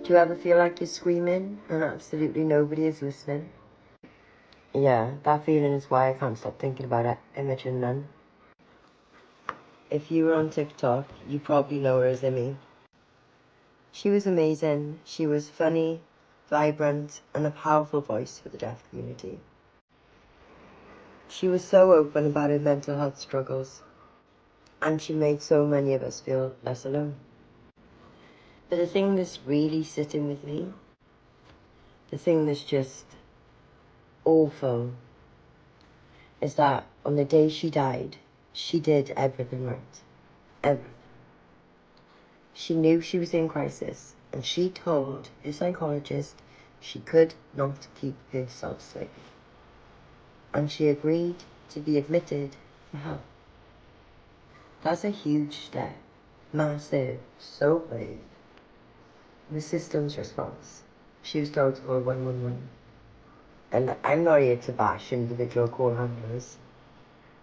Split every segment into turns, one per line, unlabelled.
Do you ever feel like you're screaming and absolutely nobody is listening? Yeah, that feeling is why I can't stop thinking about Imogen Nunn. If you were on TikTok, you probably know her as Imi. She was amazing. She was funny, vibrant, and a powerful voice for the deaf community. She was so open about her mental health struggles, and she made so many of us feel less alone. But the thing that's really sitting with me, the thing that's just awful, is that on the day she died, she did everything right. Everything. She knew she was in crisis, and she told her psychologist she could not keep herself safe. And she agreed to be admitted for help. That's a huge step. Massive. So brave. The system's response. She was told to call 111. And I'm not here to bash individual call handlers,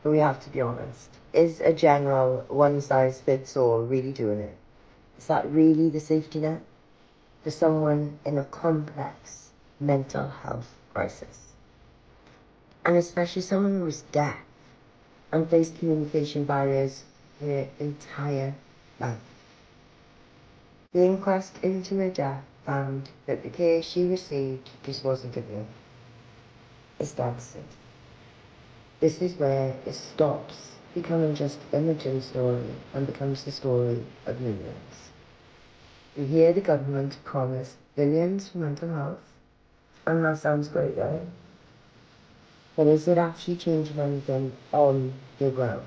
but we have to be honest. Is a general one-size-fits-all really doing it? Is that really the safety net for someone in a complex mental health crisis? And especially someone who is deaf and faced communication barriers her entire life. The inquest into her death found that the care she received just wasn't enough. It's devastating. This is where it stops becoming just Imogen's story and becomes the story of millions. We hear the government promise billions for mental health, and that sounds great, right? But is it actually changing anything on the ground?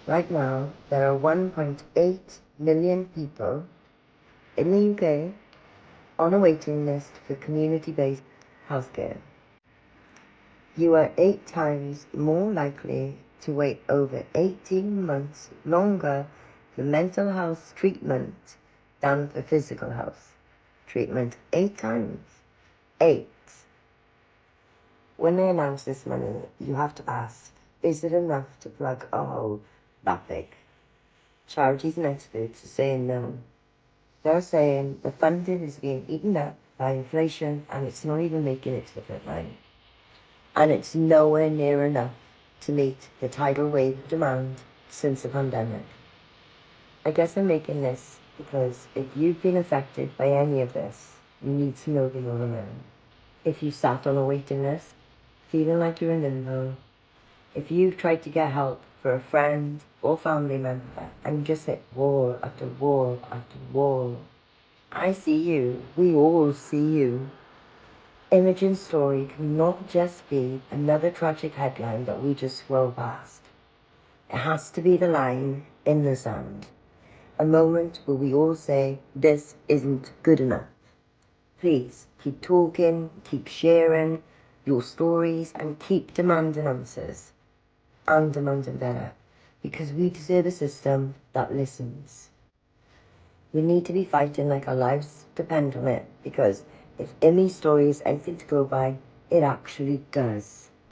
Right now, there are 1.8 million people in the UK on a waiting list for community-based healthcare. You are 8 times more likely to wait over 18 months longer for mental health treatment than for physical health treatment. 8 times. 8. When they announce this money, you have to ask, is it enough to plug a hole that big? Charities and experts are saying no. They're saying the funding is being eaten up by inflation and it's not even making it to the front line. And it's nowhere near enough to meet the tidal wave of demand since the pandemic. I guess I'm making this because if you've been affected by any of this, you need to know that you're alone. If you sat on a waiting list, feeling like you're in limbo, if you've tried to get help for a friend or family member and you just hit wall after wall after wall, I see you. We all see you. Imogen's story cannot just be another tragic headline that we just scroll past. It has to be the line in the sand. A moment where we all say, this isn't good enough. Please, keep talking, keep sharing your stories, and keep demanding answers. And demanding better. Because we deserve a system that listens. We need to be fighting like our lives depend on it, because if Imi's story is anything to go by, it actually does.